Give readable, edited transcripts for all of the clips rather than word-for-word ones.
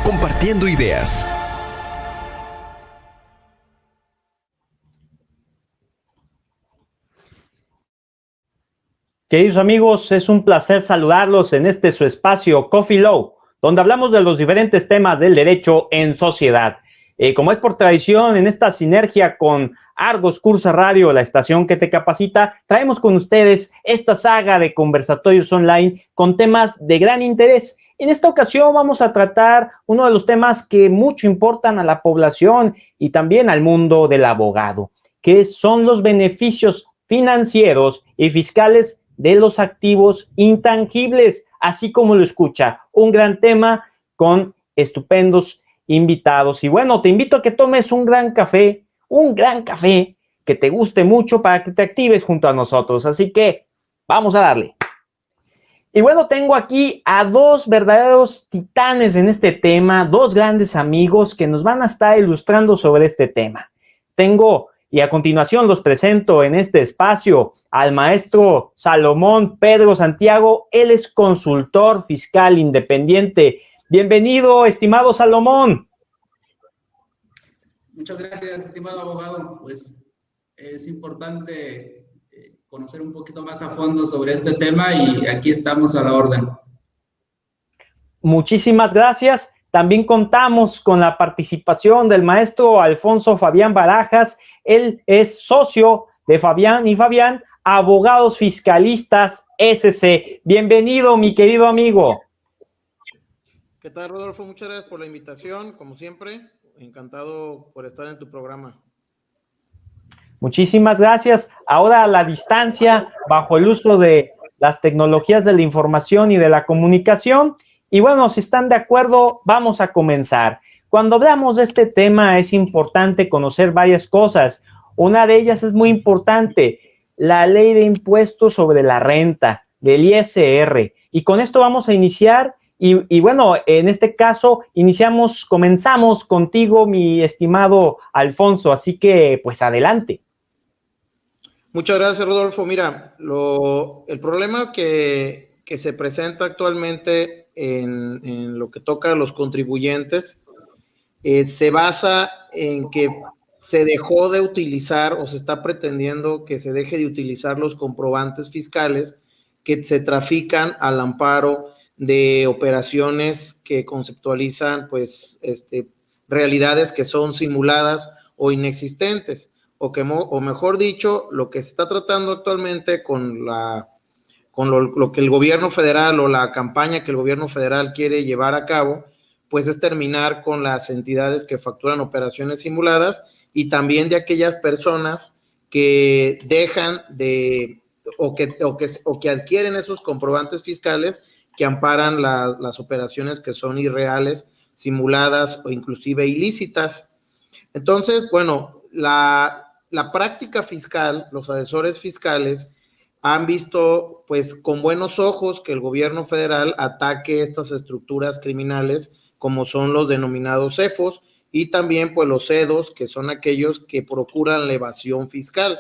compartiendo ideas. Queridos amigos, es un placer saludarlos en este su espacio Coffee Law, donde hablamos de los diferentes temas del derecho en sociedad. Como es por tradición, en esta sinergia con Argos Cursa Radio, la estación que te capacita, traemos con ustedes esta saga de conversatorios online con temas de gran interés. En esta ocasión vamos a tratar uno de los temas que mucho importan a la población y también al mundo del abogado, que son los beneficios financieros y fiscales de los activos intangibles, así como lo escucha, un gran tema con estupendos invitados. Y bueno, te invito a que tomes un gran café que te guste mucho para que te actives junto a nosotros. Así que vamos a darle. Y bueno, tengo aquí a dos verdaderos titanes en este tema, dos grandes amigos que nos van a estar ilustrando sobre este tema. Y a continuación los presento en este espacio al maestro Salomón Pedro Santiago. Él es consultor fiscal independiente. Bienvenido, estimado Salomón. Muchas gracias, estimado abogado. Pues es importante conocer un poquito más a fondo sobre este tema y aquí estamos a la orden. Muchísimas gracias. También contamos con la participación del maestro Alfonso Fabián Barajas. Él es socio de Fabián y Fabián, abogados fiscalistas SC. Bienvenido, mi querido amigo. ¿Qué tal, Rodolfo? Muchas gracias por la invitación. Como siempre, encantado por estar en tu programa. Muchísimas gracias. Ahora a la distancia, bajo el uso de las tecnologías de la información y de la comunicación. Y bueno, si están de acuerdo, vamos a comenzar. Cuando hablamos de este tema es importante conocer varias cosas. Una de ellas es muy importante, la ley de impuestos sobre la renta, del ISR. Y con esto vamos a iniciar. Y bueno, en este caso comenzamos contigo, mi estimado Alfonso. Así que, pues adelante. Muchas gracias, Rodolfo. Mira, el problema que se presenta actualmente en lo que toca a los contribuyentes se basa en que se dejó de utilizar o se está pretendiendo que se deje de utilizar los comprobantes fiscales que se trafican al amparo de operaciones que conceptualizan pues realidades que son simuladas o inexistentes. O mejor dicho, lo que se está tratando actualmente con lo que el gobierno federal o la campaña que el gobierno federal quiere llevar a cabo, pues es terminar con las entidades que facturan operaciones simuladas y también de aquellas personas que dejan de o que adquieren esos comprobantes fiscales que amparan las operaciones que son irreales, simuladas o inclusive ilícitas. Entonces, bueno, la práctica fiscal, los asesores fiscales han visto pues con buenos ojos que el gobierno federal ataque estas estructuras criminales como son los denominados CEFOS y también pues los CEDOS, que son aquellos que procuran la evasión fiscal.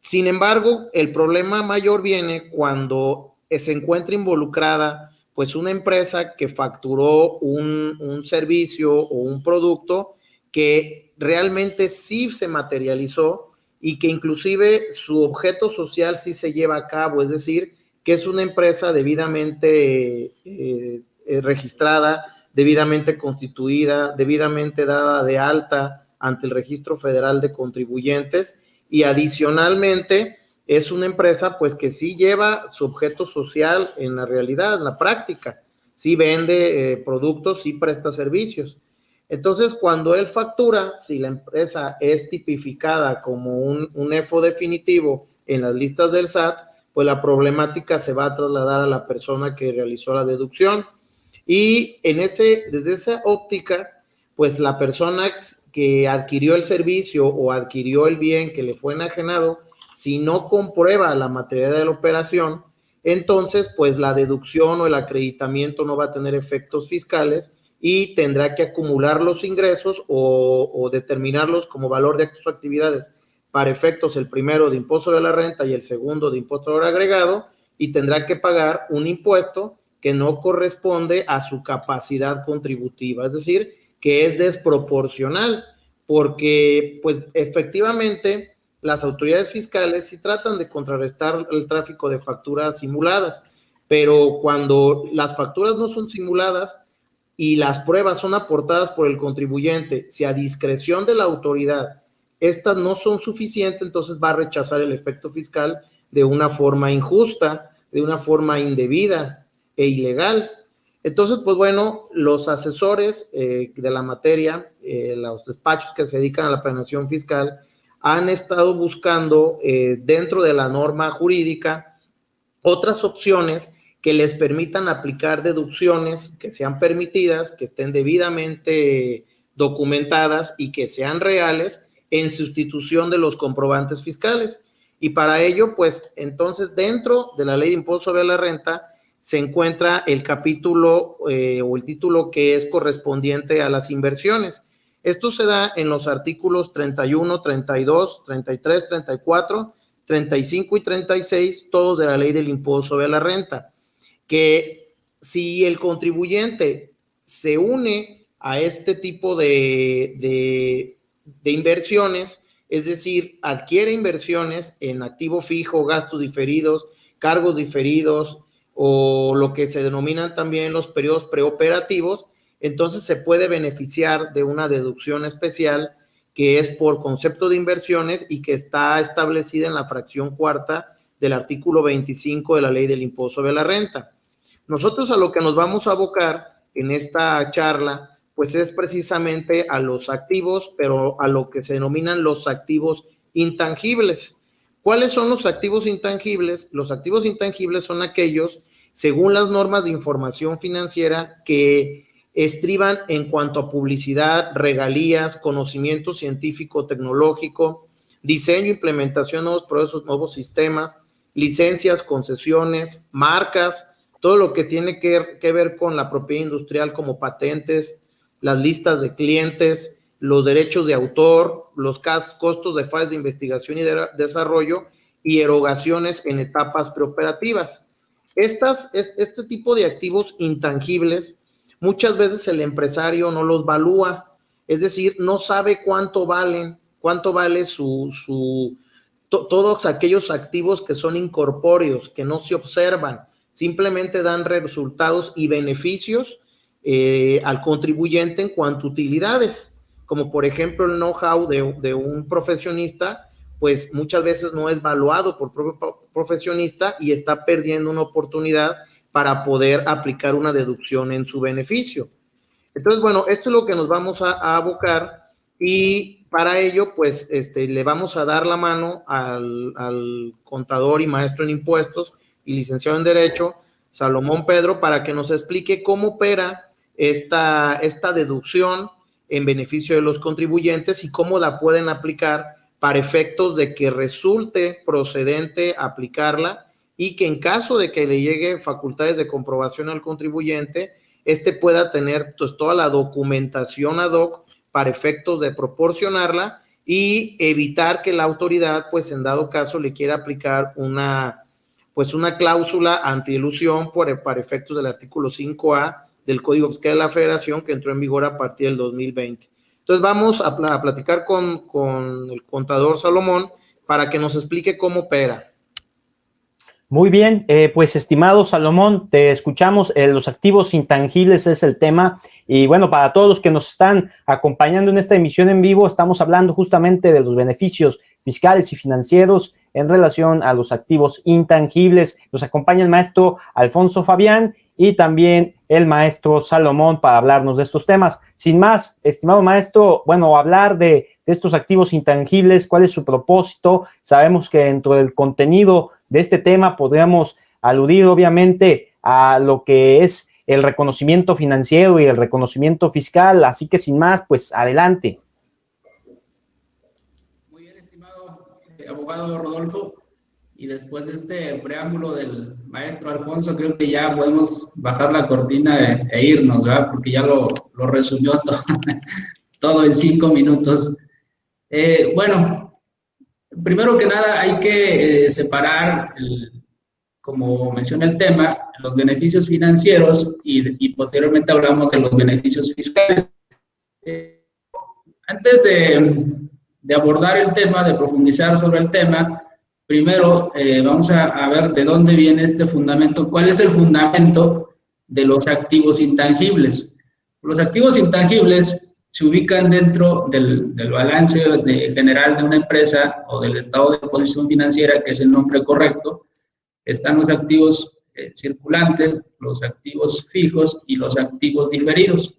Sin embargo, el problema mayor viene cuando se encuentra involucrada pues una empresa que facturó un servicio o un producto que realmente sí se materializó y que inclusive su objeto social sí se lleva a cabo, es decir, que es una empresa debidamente registrada, debidamente constituida, debidamente dada de alta ante el Registro Federal de Contribuyentes y adicionalmente es una empresa pues que sí lleva su objeto social en la realidad, en la práctica, sí vende productos, sí presta servicios. Entonces, cuando él factura, si la empresa es tipificada como un EFO definitivo en las listas del SAT, pues la problemática se va a trasladar a la persona que realizó la deducción. Y desde esa óptica, pues la persona que adquirió el servicio o adquirió el bien que le fue enajenado, si no comprueba la materialidad de la operación, entonces pues la deducción o el acreditamiento no va a tener efectos fiscales y tendrá que acumular los ingresos o determinarlos como valor de sus actividades para efectos el primero de impuesto de la renta y el segundo de impuesto de valor agregado y tendrá que pagar un impuesto que no corresponde a su capacidad contributiva, es decir, que es desproporcional, porque pues efectivamente las autoridades fiscales sí tratan de contrarrestar el tráfico de facturas simuladas, pero cuando las facturas no son simuladas y las pruebas son aportadas por el contribuyente, si a discreción de la autoridad estas no son suficientes, entonces va a rechazar el efecto fiscal de una forma injusta, de una forma indebida e ilegal. Entonces, pues bueno, los asesores de la materia, los despachos que se dedican a la planeación fiscal, han estado buscando dentro de la norma jurídica otras opciones que les permitan aplicar deducciones que sean permitidas, que estén debidamente documentadas y que sean reales en sustitución de los comprobantes fiscales. Y para ello, pues entonces dentro de la Ley de Impuesto sobre la Renta se encuentra el capítulo o el título que es correspondiente a las inversiones. Esto se da en los artículos 31, 32, 33, 34, 35 y 36, todos de la Ley del Impuesto sobre la Renta, que si el contribuyente se une a este tipo de inversiones, es decir, adquiere inversiones en activo fijo, gastos diferidos, cargos diferidos o lo que se denominan también los periodos preoperativos, entonces se puede beneficiar de una deducción especial que es por concepto de inversiones y que está establecida en la fracción cuarta del artículo 25 de la Ley del Impuesto sobre la Renta. Nosotros a lo que nos vamos a abocar en esta charla, pues es precisamente a los activos, pero a lo que se denominan los activos intangibles. ¿Cuáles son los activos intangibles? Los activos intangibles son aquellos, según las normas de información financiera, que estriban en cuanto a publicidad, regalías, conocimiento científico, tecnológico, diseño, implementación de nuevos procesos, nuevos sistemas, licencias, concesiones, marcas, todo lo que tiene que ver con la propiedad industrial como patentes, las listas de clientes, los derechos de autor, los costos de fases de investigación y de desarrollo y erogaciones en etapas preoperativas. Este tipo de activos intangibles, muchas veces el empresario no los valúa, es decir, no sabe cuánto vale todos aquellos activos que son incorpóreos, que no se observan, simplemente dan resultados y beneficios al contribuyente en cuanto a utilidades, como por ejemplo el know-how de un profesionista, pues muchas veces no es valuado por el propio profesionista y está perdiendo una oportunidad para poder aplicar una deducción en su beneficio. Entonces, bueno, esto es lo que nos vamos a abocar y para ello, pues, le vamos a dar la mano al contador y maestro en impuestos y licenciado en Derecho, Salomón Pedro, para que nos explique cómo opera esta deducción en beneficio de los contribuyentes y cómo la pueden aplicar para efectos de que resulte procedente aplicarla y que en caso de que le llegue facultades de comprobación al contribuyente, pueda tener pues, toda la documentación ad hoc para efectos de proporcionarla y evitar que la autoridad, pues en dado caso, le quiera aplicar una cláusula antielusión para efectos del artículo 5A del Código Fiscal de la Federación que entró en vigor a partir del 2020. Entonces vamos a platicar con el contador Salomón para que nos explique cómo opera. Muy bien, pues estimado Salomón, te escuchamos. Los activos intangibles es el tema y bueno, para todos los que nos están acompañando en esta emisión en vivo, estamos hablando justamente de los beneficios fiscales y financieros en relación a los activos intangibles. Nos acompaña el maestro Alfonso Fabián y también el maestro Salomón para hablarnos de estos temas. Sin más, estimado maestro, bueno, hablar de estos activos intangibles, cuál es su propósito. Sabemos que dentro del contenido de este tema podríamos aludir obviamente a lo que es el reconocimiento financiero y el reconocimiento fiscal, así que sin más, pues adelante. Muy bien, estimado abogado Rodolfo, y después de este preámbulo del maestro Alfonso, creo que ya podemos bajar la cortina e irnos, ¿verdad? Porque ya lo resumió todo en 5 minutos. Bueno, primero que nada hay que separar como menciona el tema, los beneficios financieros y posteriormente hablamos de los beneficios fiscales. Antes de abordar el tema, de profundizar sobre el tema, primero vamos a ver de dónde viene este fundamento, cuál es el fundamento de los activos intangibles. Los activos intangibles se ubican dentro del balance general de una empresa o del estado de posición financiera, que es el nombre correcto. Están los activos circulantes, los activos fijos y los activos diferidos.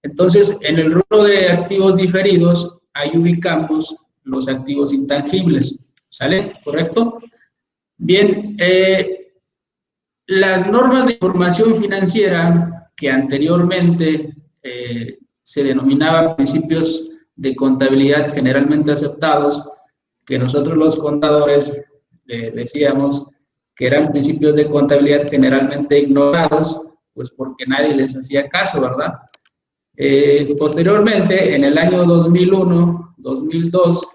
Entonces, en el rubro de activos diferidos, ahí ubicamos los activos intangibles. ¿Sale? ¿Correcto? Bien, las normas de información financiera que anteriormente se denominaban principios de contabilidad generalmente aceptados, que nosotros los contadores decíamos que eran principios de contabilidad generalmente ignorados, pues porque nadie les hacía caso, ¿verdad? Posteriormente, en el año 2001, 2002,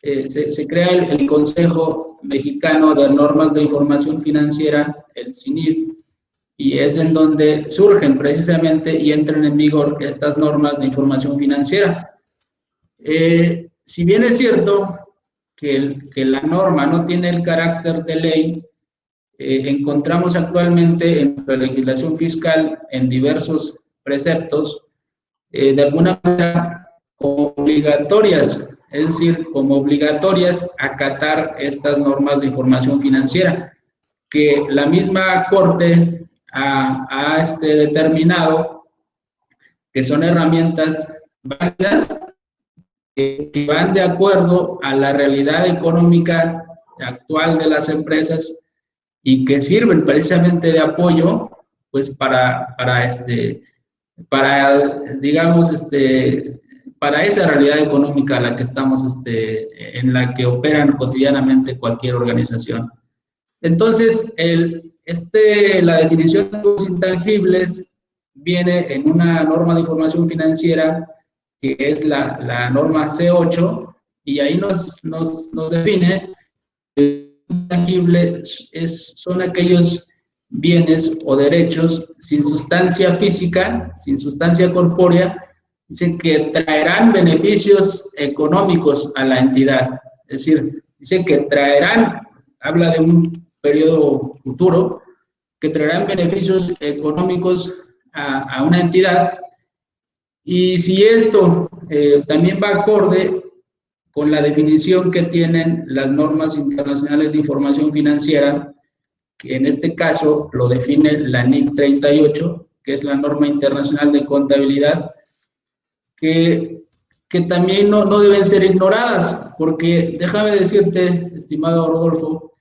se crea el Consejo Mexicano de Normas de Información Financiera, el CINIF, y es en donde surgen precisamente y entran en vigor estas normas de información financiera. Si bien es cierto que la norma no tiene el carácter de ley, encontramos actualmente en nuestra legislación fiscal en diversos preceptos, de alguna manera como obligatorias, es decir, como obligatorias acatar estas normas de información financiera, que la misma Corte ha determinado que son herramientas válidas que van de acuerdo a la realidad económica actual de las empresas y que sirven precisamente de apoyo, pues para digamos, para esa realidad económica a la que estamos, en la que operan cotidianamente cualquier organización. Entonces, la definición de activos intangibles viene en una norma de información financiera que es la norma C8, y ahí nos define que intangibles son aquellos bienes o derechos sin sustancia física, sin sustancia corpórea, dicen que traerán beneficios económicos a la entidad. Es decir, dicen que traerán, habla de un periodo futuro, que traerán beneficios económicos a una entidad. Y si esto también va acorde con la definición que tienen las normas internacionales de información financiera, que en este caso lo define la NIC 38, que es la norma internacional de contabilidad, que también no deben ser ignoradas, porque déjame decirte, estimado Rodolfo,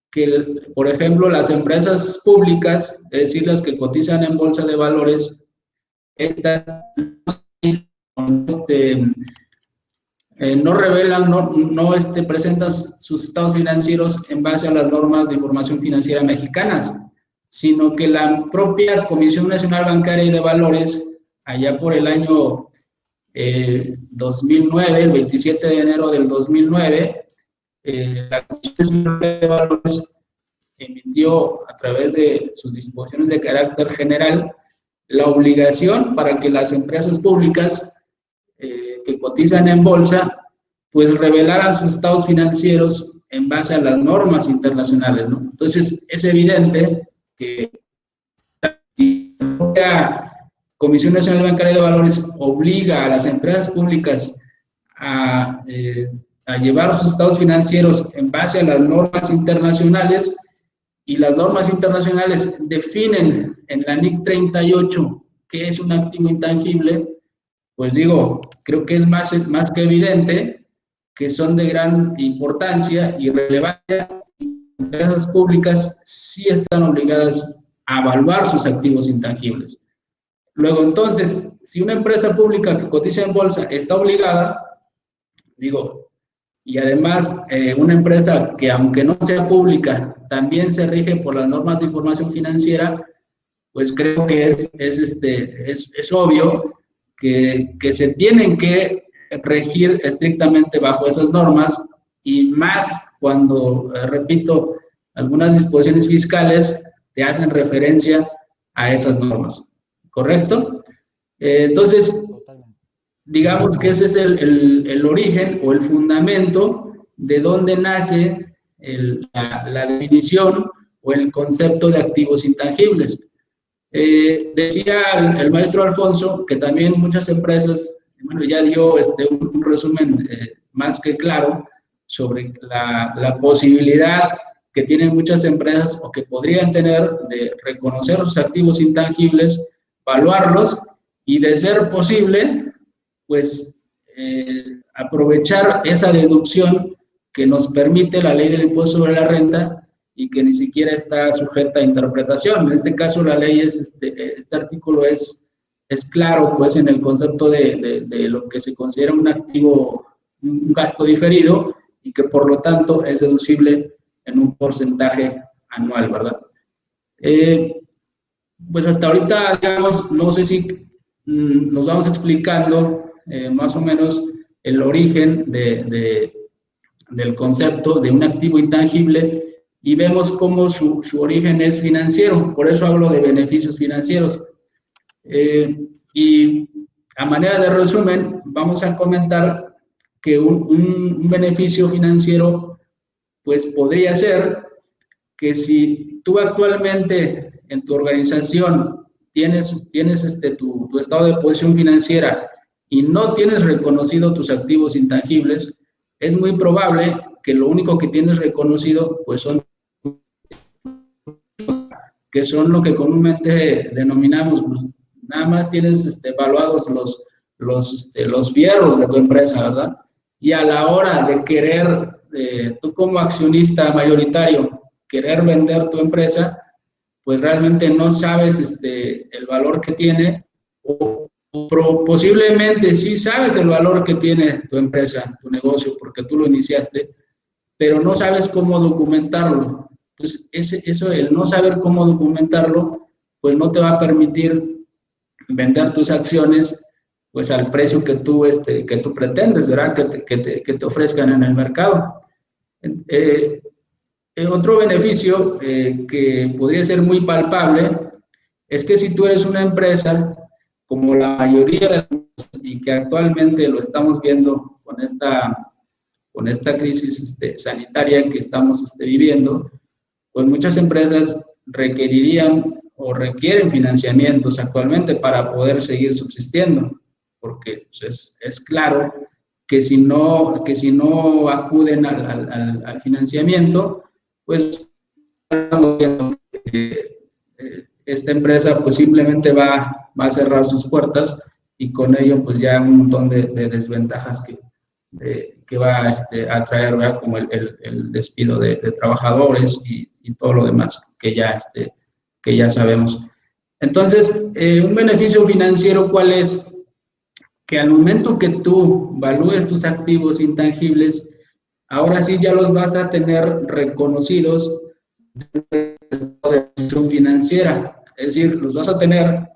que, por ejemplo, las empresas públicas, es decir, las que cotizan en bolsa de valores, estas no revelan, no presentan sus estados financieros en base a las normas de información financiera mexicanas, sino que la propia Comisión Nacional Bancaria y de Valores, allá por el año 2009, el 27 de enero del 2009, la Comisión Nacional de Valores emitió a través de sus disposiciones de carácter general la obligación para que las empresas públicas que cotizan en bolsa, pues revelaran sus estados financieros en base a las normas internacionales, ¿no? Entonces, es evidente que la Comisión Nacional Bancaria de Valores obliga a las empresas públicas a llevar sus estados financieros en base a las normas internacionales, y las normas internacionales definen en la NIC 38 qué es un activo intangible. Pues digo, creo que es más que evidente que son de gran importancia y relevancia, y las empresas públicas sí están obligadas a evaluar sus activos intangibles. Luego, entonces, si una empresa pública que cotiza en bolsa está obligada, digo, y además una empresa que aunque no sea pública, también se rige por las normas de información financiera, pues creo que es obvio que se tienen que regir estrictamente bajo esas normas, y más cuando, repito, algunas disposiciones fiscales te hacen referencia a esas normas, ¿correcto? Entonces, digamos que ese es el origen o el fundamento de donde nace la definición o el concepto de activos intangibles. Decía el maestro Alfonso que también muchas empresas, bueno, ya dio un resumen más que claro sobre la posibilidad que tienen muchas empresas o que podrían tener de reconocer sus activos intangibles, evaluarlos y, de ser posible, pues aprovechar esa deducción que nos permite la ley del impuesto sobre la renta y que ni siquiera está sujeta a interpretación. En este caso, la ley este artículo es claro, pues, en el concepto de lo que se considera un activo, un gasto diferido, y que por lo tanto es deducible en un porcentaje anual, ¿verdad? Pues hasta ahorita, digamos, no sé si nos vamos explicando más o menos el origen del concepto de un activo intangible, y vemos cómo su origen es financiero. Por eso hablo de beneficios financieros. Y a manera de resumen, vamos a comentar que un beneficio financiero, pues, podría ser que si tú actualmente en tu organización tienes tu estado de posición financiera y no tienes reconocido tus activos intangibles, es muy probable que lo único que tienes reconocido, pues, son lo que comúnmente denominamos, pues, nada más tienes evaluados los fierros de tu empresa, ¿verdad? Y a la hora de querer, tú como accionista mayoritario, querer vender tu empresa, pues realmente no sabes el valor que tiene, o posiblemente sí sabes el valor que tiene tu empresa, tu negocio, porque tú lo iniciaste, pero no sabes cómo documentarlo. Entonces, el no saber cómo documentarlo, pues no te va a permitir vender tus acciones, pues, al precio que tú pretendes, ¿verdad? Que te ofrezcan en el mercado. Otro beneficio que podría ser muy palpable es que si tú eres una empresa, como la mayoría de las, y que actualmente lo estamos viendo con esta crisis sanitaria que estamos viviendo, pues muchas empresas requerirían o requieren financiamientos actualmente para poder seguir subsistiendo, porque, pues, es claro que si no acuden al financiamiento, pues estamos viendo que esta empresa, pues, simplemente va a cerrar sus puertas, y con ello, pues, ya un montón de desventajas que va a traer, ¿verdad? Como el despido de trabajadores y todo lo demás que ya sabemos. Entonces, un beneficio financiero, ¿cuál es? Que al momento que tú valúes tus activos intangibles, ahora sí ya los vas a tener reconocidos de posición financiera. Es decir, los vas a tener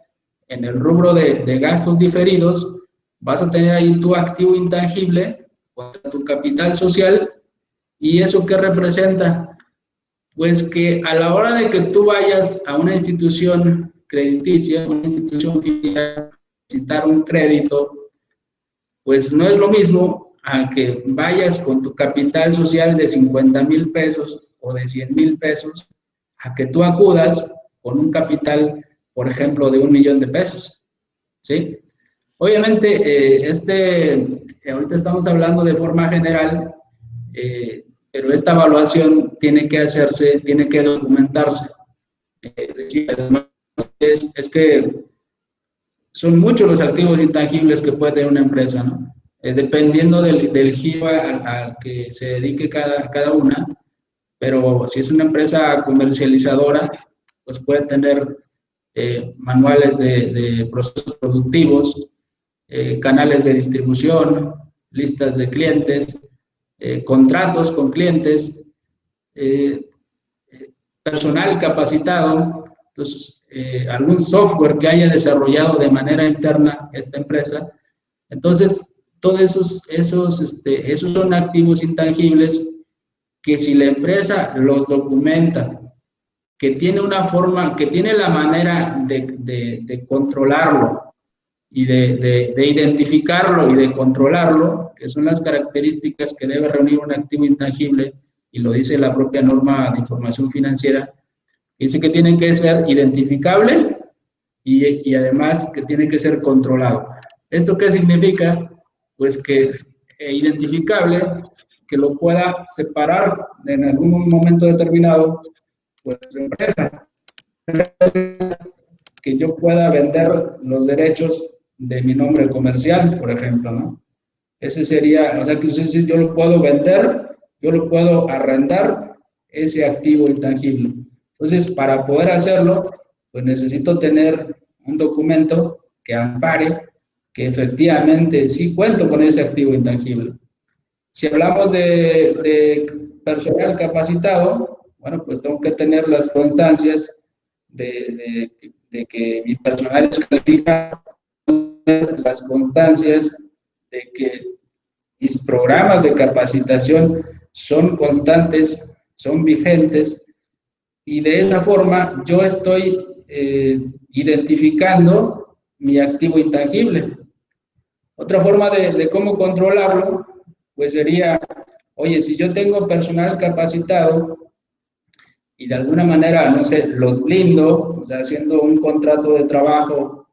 en el rubro de gastos diferidos, vas a tener ahí tu activo intangible contra tu capital social. ¿Y eso qué representa? Pues que a la hora de que tú vayas a una institución crediticia, una institución financiera, solicitar un crédito, pues no es lo mismo a que vayas con tu capital social de 50,000 pesos o de 100,000 pesos, a que tú acudas con un capital, por ejemplo, de 1,000,000 de pesos, ¿sí? Obviamente, ahorita estamos hablando de forma general, pero esta evaluación tiene que hacerse, tiene que documentarse. Es que son muchos los activos intangibles que puede tener una empresa, ¿no? Dependiendo del giro al que se dedique cada una, pero si es una empresa comercializadora, pues puede tener manuales de procesos productivos, canales de distribución, listas de clientes, contratos con clientes, personal capacitado. Entonces, algún software que haya desarrollado de manera interna esta empresa. Entonces, todos esos son activos intangibles que si la empresa los documenta, que tiene una forma, que tiene la manera de controlarlo y de identificarlo y de controlarlo, que son las características que debe reunir un activo intangible, y lo dice la propia norma de información financiera, dice que tiene que ser identificable y además que tiene que ser controlado. ¿Esto qué significa? Pues que identificable, que lo pueda separar en algún momento determinado, pues la empresa, que yo pueda vender los derechos de mi nombre comercial, por ejemplo, ¿no? Ese sería, o sea, que si yo lo puedo vender, yo lo puedo arrendar, ese activo intangible. Entonces, para poder hacerlo, pues necesito tener un documento que ampare que efectivamente sí cuento con ese activo intangible. Si hablamos de personal capacitado, bueno, pues tengo que tener las constancias de que mi personal es calificado, las constancias de que mis programas de capacitación son constantes, son vigentes, y de esa forma yo estoy identificando mi activo intangible. Otra forma de cómo controlarlo, pues sería, oye, si yo tengo personal capacitado y de alguna manera, no sé, los blindo, o sea, haciendo un contrato de trabajo,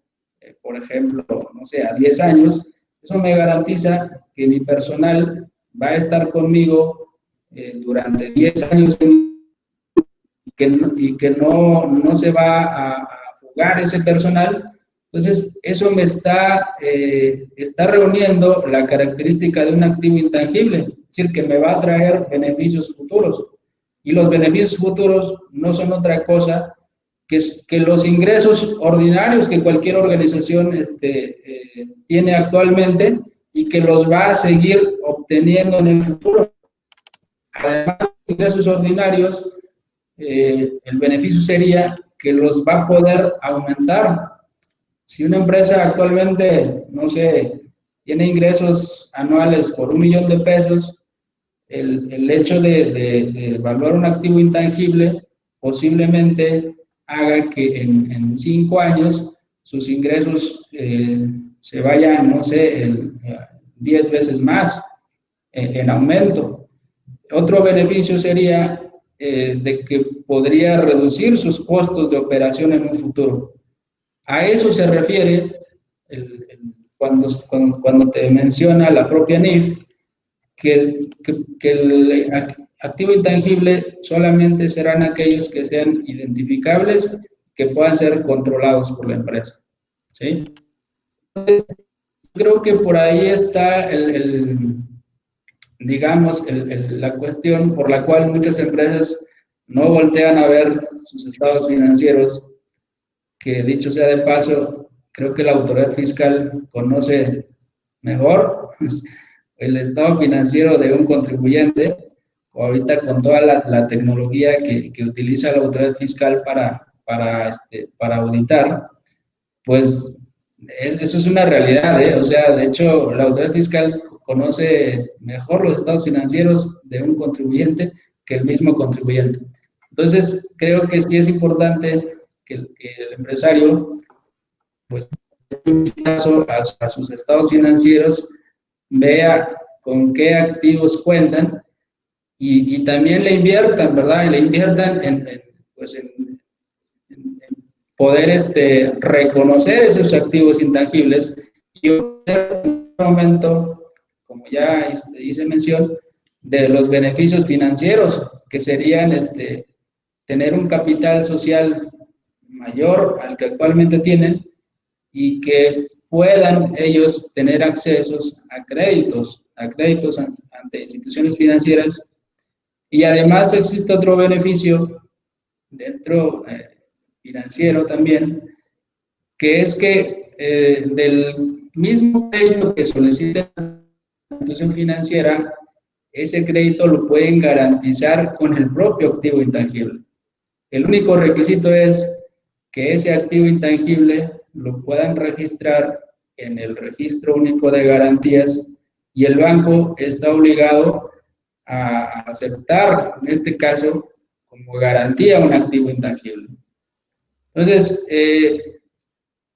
por ejemplo, no sé, a 10 años, eso me garantiza que mi personal va a estar conmigo durante 10 años y que no se va a fugar ese personal. Entonces, eso me está reuniendo la característica de un activo intangible, es decir, que me va a traer beneficios futuros. Y los beneficios futuros no son otra cosa que los ingresos ordinarios que cualquier organización tiene actualmente y que los va a seguir obteniendo en el futuro. Además de ingresos ordinarios, el beneficio sería que los va a poder aumentar. Si una empresa actualmente, no sé, tiene ingresos anuales por 1 millón de pesos, el hecho de evaluar un activo intangible posiblemente haga que en 5 años sus ingresos se vayan, no sé, 10 veces más en aumento. Otro beneficio sería de que podría reducir sus costos de operación en un futuro. A eso se refiere cuando te menciona la propia NIF, que el activo intangible solamente serán aquellos que sean identificables, que puedan ser controlados por la empresa. ¿Sí? Entonces, creo que por ahí está digamos, la cuestión por la cual muchas empresas no voltean a ver sus estados financieros, que dicho sea de paso, creo que la autoridad fiscal conoce mejor el estado financiero de un contribuyente, ahorita con toda la tecnología que utiliza la autoridad fiscal para auditar, pues eso es una realidad, ¿eh? O sea, de hecho, la autoridad fiscal conoce mejor los estados financieros de un contribuyente que el mismo contribuyente. Entonces, creo que sí es importante que el empresario, pues, en un vistazo a sus estados financieros, vea con qué activos cuentan y también le inviertan, ¿verdad? Y le inviertan en poder reconocer esos activos intangibles y obtener un momento, como ya hice mención, de los beneficios financieros, que serían tener un capital social mayor al que actualmente tienen y que puedan ellos tener accesos a créditos ante instituciones financieras. Y además existe otro beneficio dentro financiero también, que es que del mismo crédito que solicita la institución financiera, ese crédito lo pueden garantizar con el propio activo intangible. El único requisito es que ese activo intangible lo puedan registrar en el Registro Único de Garantías y el banco está obligado a aceptar, en este caso, como garantía un activo intangible. Entonces,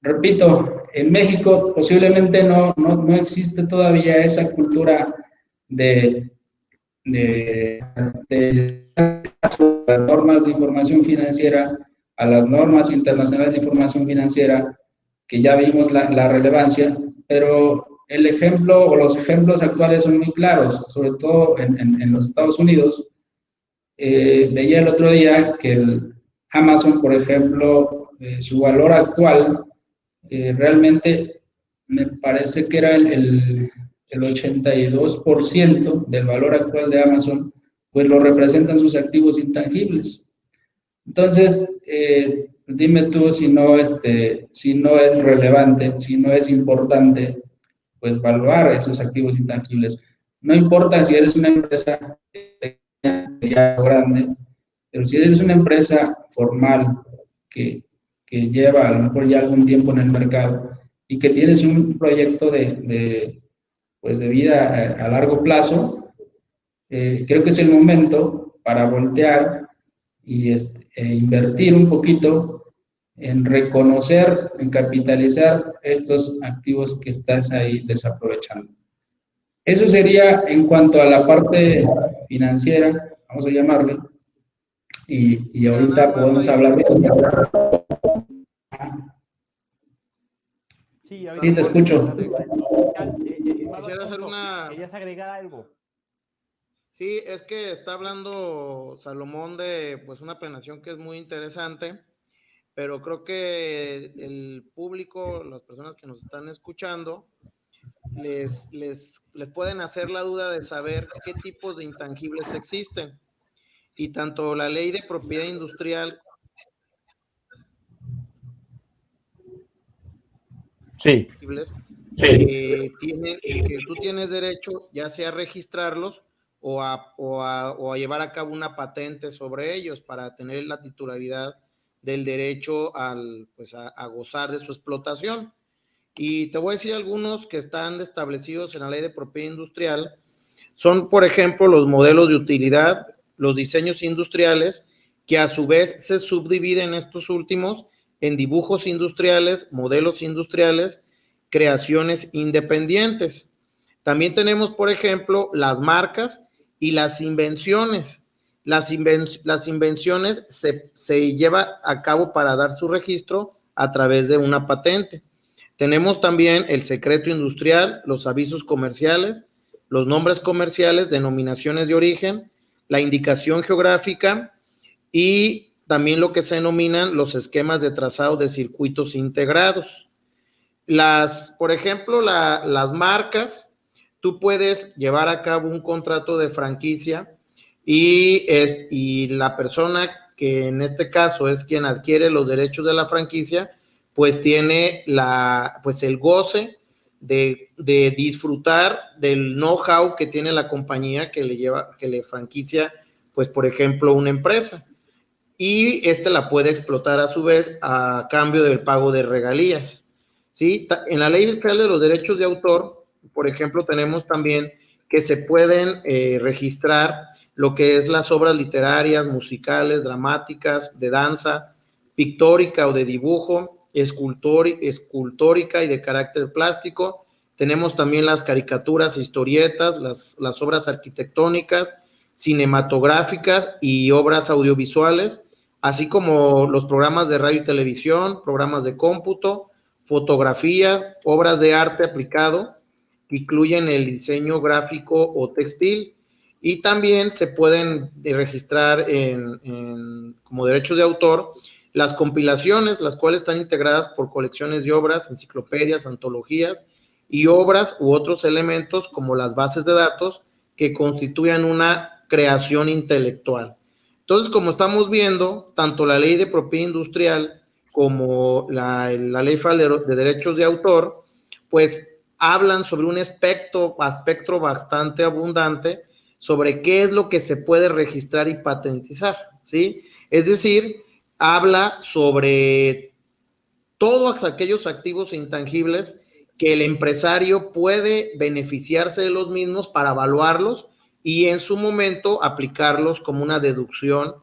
repito, en México posiblemente no existe todavía esa cultura de las normas de información financiera a las normas internacionales de información financiera, que ya vimos la relevancia, pero el ejemplo o los ejemplos actuales son muy claros, sobre todo en los Estados Unidos. Veía el otro día que el Amazon, por ejemplo, su valor actual, realmente me parece que era el 82% del valor actual de Amazon, pues lo representan sus activos intangibles. Entonces, dime tú si no es relevante, si no es importante, pues evaluar esos activos intangibles. No importa si eres una empresa pequeña o grande, pero si eres una empresa formal que, que lleva a lo mejor ya algún tiempo en el mercado y que tienes un proyecto pues de vida a largo plazo, creo que es el momento para voltear e invertir un poquito en reconocer, en capitalizar estos activos que estás ahí desaprovechando. Eso sería en cuanto a la parte financiera, vamos a llamarle, y ahorita podemos hablar de... Sí, Sí, te escucho. Quisiera hacer una... ¿Querías agregar algo? Sí, es que está hablando Salomón de pues una planeación que es muy interesante, pero creo que el público, las personas que nos están escuchando, les pueden hacer la duda de saber qué tipos de intangibles existen. Y tanto la ley de propiedad industrial Sí. que tú tienes derecho ya sea a registrarlos o a llevar a cabo una patente sobre ellos para tener la titularidad del derecho pues a gozar de su explotación. Y te voy a decir algunos que están establecidos en la ley de propiedad industrial. Son, por ejemplo, los modelos de utilidad, los diseños industriales, que a su vez se subdividen estos últimos en dibujos industriales, modelos industriales, creaciones independientes. También tenemos, por ejemplo, las marcas y las invenciones. Las invenciones se lleva a cabo para dar su registro a través de una patente. Tenemos también el secreto industrial, los avisos comerciales, los nombres comerciales, denominaciones de origen, la indicación geográfica y también lo que se denominan los esquemas de trazado de circuitos integrados. Por ejemplo, las marcas, tú puedes llevar a cabo un contrato de franquicia y la persona que en este caso es quien adquiere los derechos de la franquicia, pues tiene pues el goce de disfrutar del know-how que tiene la compañía que le franquicia, pues por ejemplo, una empresa. Y la puede explotar a su vez a cambio del pago de regalías. ¿Sí? En la Ley Federal de los Derechos de Autor, por ejemplo, tenemos también que se pueden registrar lo que es las obras literarias, musicales, dramáticas, de danza, pictórica o de dibujo, escultórica y de carácter plástico. Tenemos también las caricaturas, historietas, las obras arquitectónicas, cinematográficas y obras audiovisuales, así como los programas de radio y televisión, programas de cómputo, fotografía, obras de arte aplicado, que incluyen el diseño gráfico o textil, y también se pueden registrar como derechos de autor las compilaciones, las cuales están integradas por colecciones de obras, enciclopedias, antologías y obras u otros elementos como las bases de datos que constituyan una creación intelectual. Entonces, como estamos viendo, tanto la ley de propiedad industrial como la ley federal de derechos de autor, pues hablan sobre un espectro bastante abundante sobre qué es lo que se puede registrar y patentizar, ¿sí? Es decir, habla sobre todos aquellos activos intangibles que el empresario puede beneficiarse de los mismos para evaluarlos y en su momento aplicarlos como una deducción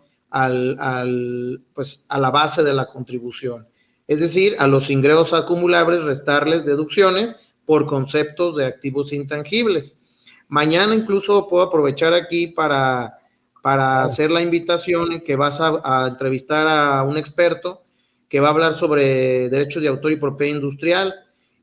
pues, a la base de la contribución. Es decir, a los ingresos acumulables restarles deducciones por conceptos de activos intangibles. Mañana incluso puedo aprovechar aquí para hacer la invitación en que vas a entrevistar a un experto que va a hablar sobre derechos de autor y propiedad industrial,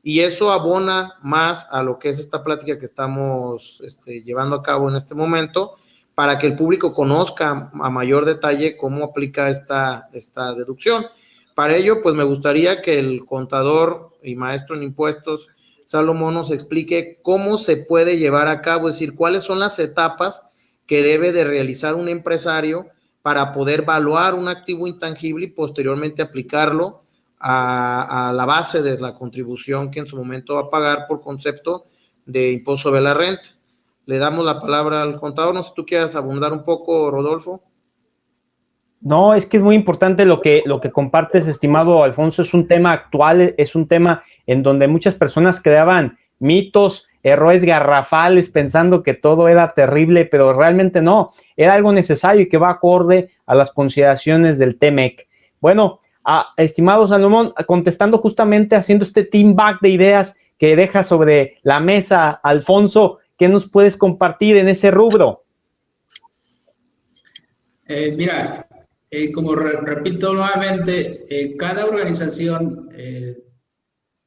y eso abona más a lo que es esta plática que estamos llevando a cabo en este momento, para que el público conozca a mayor detalle cómo aplica esta deducción. Para ello, pues me gustaría que el contador y maestro en impuestos, Salomón, nos explique cómo se puede llevar a cabo, es decir, cuáles son las etapas que debe de realizar un empresario para poder evaluar un activo intangible y posteriormente aplicarlo a la base de la contribución que en su momento va a pagar por concepto de impuesto sobre la renta. Le damos la palabra al contador. No sé si tú quieras abundar un poco, Rodolfo. No, es que es muy importante lo que compartes, estimado Alfonso. Es un tema actual, es un tema en donde muchas personas creaban mitos, errores garrafales, pensando que todo era terrible, pero realmente no, era algo necesario y que va acorde a las consideraciones del TEMEC. Bueno, estimado Salomón, contestando justamente, haciendo este team back de ideas que deja sobre la mesa Alfonso, ¿qué nos puedes compartir en ese rubro? Mira, como repito nuevamente, cada organización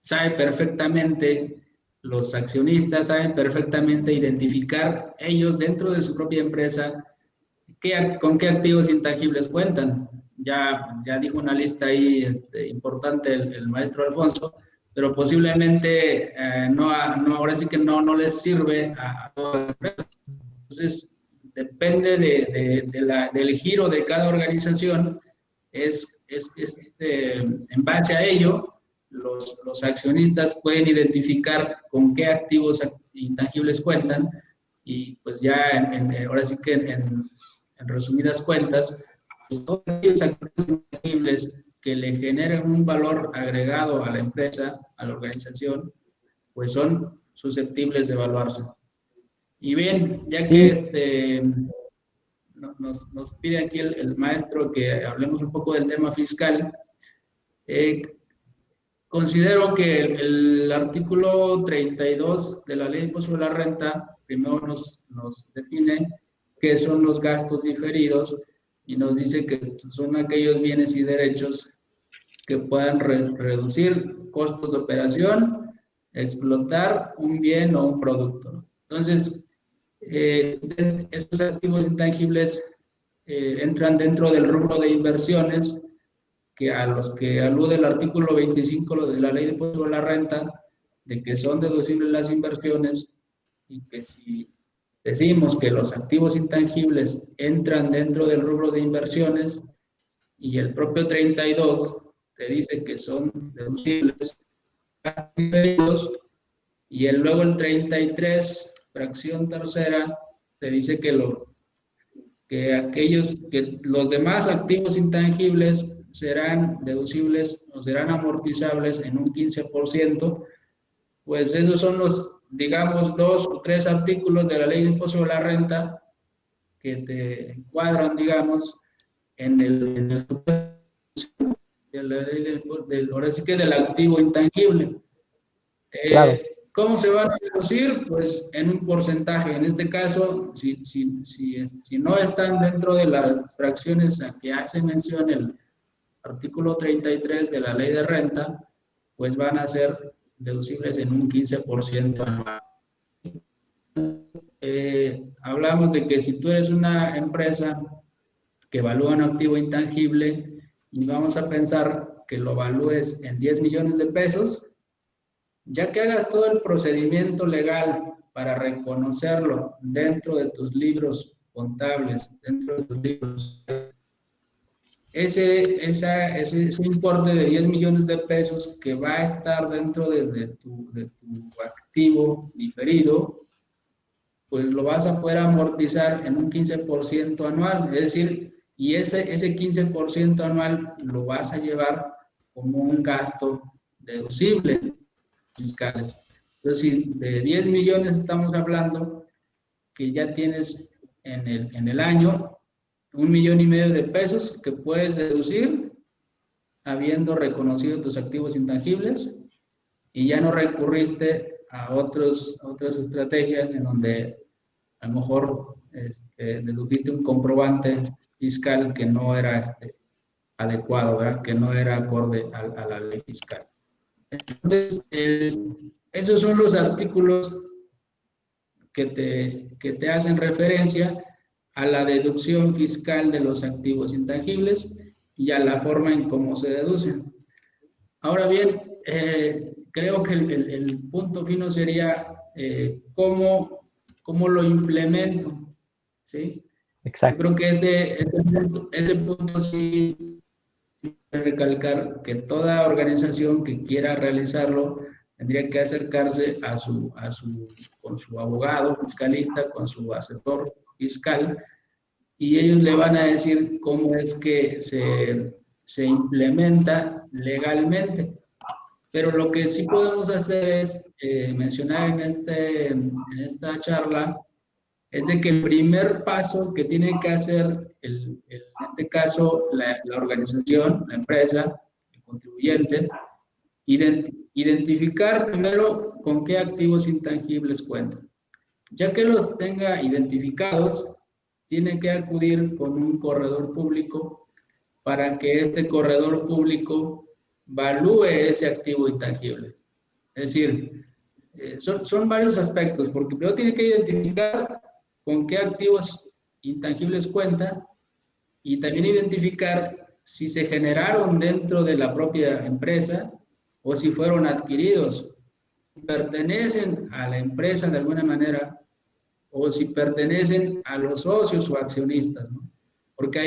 sabe perfectamente, los accionistas saben perfectamente identificar ellos dentro de su propia empresa con qué activos intangibles cuentan. Ya dijo una lista ahí importante el maestro Alfonso, pero posiblemente ahora sí que no les sirve a todas las empresas. Entonces, depende del giro de cada organización, en base a ello, los accionistas pueden identificar con qué activos intangibles cuentan, y pues ya ahora sí que en resumidas cuentas, pues todos aquellos activos intangibles que le generen un valor agregado a la empresa, a la organización, pues son susceptibles de evaluarse. Y bien, ya Sí. que nos pide aquí el maestro que hablemos un poco del tema fiscal, considero que el artículo 32 de la Ley de Impuesto sobre la Renta primero nos define qué son los gastos diferidos y nos dice que son aquellos bienes y derechos que puedan reducir costos de operación, explotar un bien o un producto. Entonces, estos activos intangibles entran dentro del rubro de inversiones, que a los que alude el artículo 25 de la Ley de Impuesto sobre la Renta, de que son deducibles las inversiones, y que si decimos que los activos intangibles entran dentro del rubro de inversiones, y el propio 32 te dice que son deducibles, y luego el 33, fracción tercera, te dice que los demás activos intangibles serán deducibles o serán amortizables en un 15%, pues esos son los, digamos, 2 o 3 artículos de la Ley de Impuesto sobre la Renta que te encuadran, digamos, en el ahora sí que del activo intangible. Claro. ¿Cómo se van a reducir? Pues en un porcentaje. En este caso, si no están dentro de las fracciones a que hace mención el artículo 33 de la Ley de Renta, pues van a ser deducibles en un 15% anual. Hablamos de que si tú eres una empresa que evalúa un activo intangible y vamos a pensar que lo evalúes en 10 millones de pesos, ya que hagas todo el procedimiento legal para reconocerlo dentro de tus libros contables, dentro de tus libros, ese importe de 10 millones de pesos que va a estar dentro de tu activo diferido, pues lo vas a poder amortizar en un 15% anual, es decir, y ese 15% anual lo vas a llevar como un gasto deducible fiscales. Entonces, si de 10 millones estamos hablando, que ya tienes en el año 1,5 millones de pesos que puedes deducir habiendo reconocido tus activos intangibles y ya no recurriste a otras estrategias en donde a lo mejor dedujiste un comprobante fiscal que no era adecuado, ¿verdad? Que no era acorde a la ley fiscal. Entonces, esos son los artículos que te hacen referencia a la deducción fiscal de los activos intangibles y a la forma en cómo se deducen. Ahora bien, creo que el punto fino sería cómo lo implemento, ¿sí? Exacto. Yo creo que ese punto sí recalcar que toda organización que quiera realizarlo tendría que acercarse con su abogado fiscalista, con su asesor fiscal, y ellos le van a decir cómo es que se implementa legalmente. Pero lo que sí podemos hacer es mencionar en esta charla es de que el primer paso que tiene que hacer, en este caso, la organización, la empresa, el contribuyente, identificar primero con qué activos intangibles cuenta. Ya que los tenga identificados, tiene que acudir con un corredor público para que este corredor público valúe ese activo intangible. Es decir, son varios aspectos, porque primero tiene que identificar con qué activos intangibles cuenta y también identificar si se generaron dentro de la propia empresa o si fueron adquiridos, pertenecen a la empresa de alguna manera o si pertenecen a los socios o accionistas, ¿no? Porque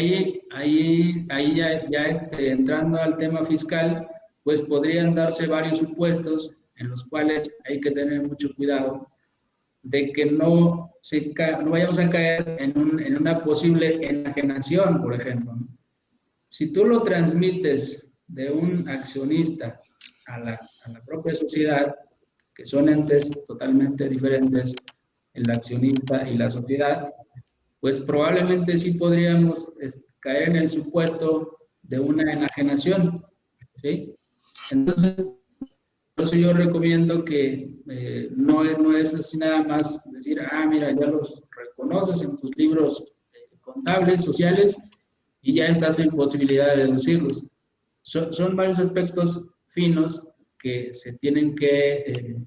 ahí ya entrando al tema fiscal, pues podrían darse varios supuestos en los cuales hay que tener mucho cuidado de que no vayamos a caer en una posible enajenación, por ejemplo, ¿no? Si tú lo transmites de un accionista a la propia sociedad, que son entes totalmente diferentes, el accionista y la sociedad, pues probablemente sí podríamos caer en el supuesto de una enajenación, ¿sí? Entonces, por eso yo recomiendo que no es así nada más decir, mira, ya los reconoces en tus libros contables, sociales, y ya estás en posibilidad de deducirlos. Son varios aspectos finos que se tienen que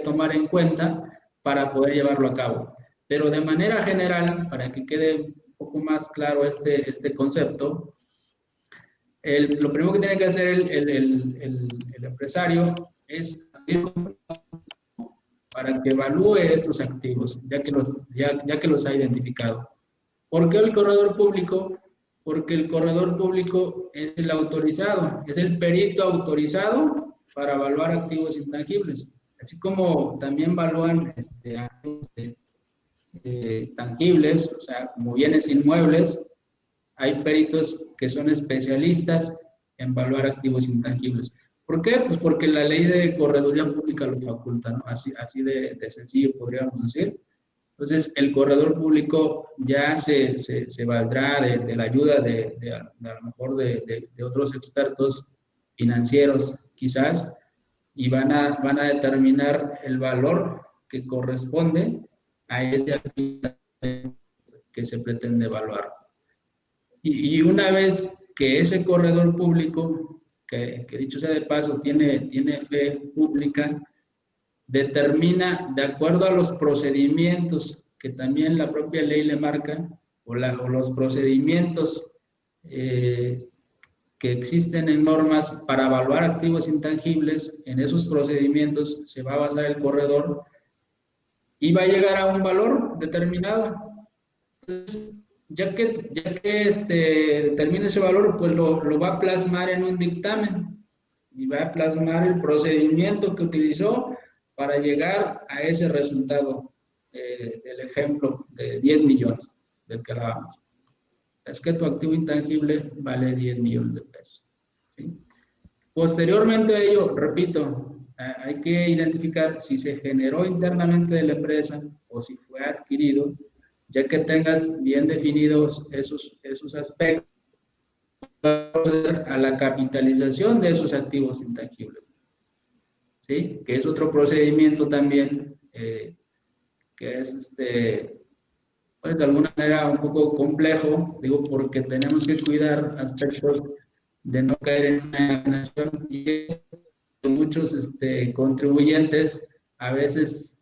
tomar en cuenta para poder llevarlo a cabo. Pero de manera general, para que quede un poco más claro este concepto, lo primero que tiene que hacer el empresario es para que evalúe estos activos, ya que los ha identificado. ¿Por qué el corredor público? Porque el corredor público es el autorizado, es el perito autorizado para evaluar activos intangibles, así como también evalúan activos tangibles, o sea, como bienes inmuebles. Hay peritos que son especialistas en evaluar activos intangibles. ¿Por qué? Pues porque la ley de correduría pública lo faculta, ¿no? Así de sencillo podríamos decir. Entonces, el corredor público ya se valdrá de la ayuda a lo mejor de otros expertos financieros, quizás, y van a determinar el valor que corresponde a ese activo que se pretende evaluar. Y una vez que ese corredor público, que dicho sea de paso, tiene fe pública, determina, de acuerdo a los procedimientos que también la propia ley le marca, o los procedimientos que existen en normas para evaluar activos intangibles, en esos procedimientos se va a basar el corredor y va a llegar a un valor determinado. Entonces, ya que determine ese valor, pues lo va a plasmar en un dictamen y va a plasmar el procedimiento que utilizó para llegar a ese resultado del ejemplo de 10 millones del que hablábamos. Es que tu activo intangible vale 10 millones de pesos, ¿sí? Posteriormente a ello, repito, hay que identificar si se generó internamente de la empresa o si fue adquirido, Ya que tengas bien definidos esos aspectos, a la capitalización de esos activos intangibles, ¿sí? Que es otro procedimiento también que es, pues de alguna manera un poco complejo, digo, porque tenemos que cuidar aspectos de no caer en una engañación, y es que muchos contribuyentes a veces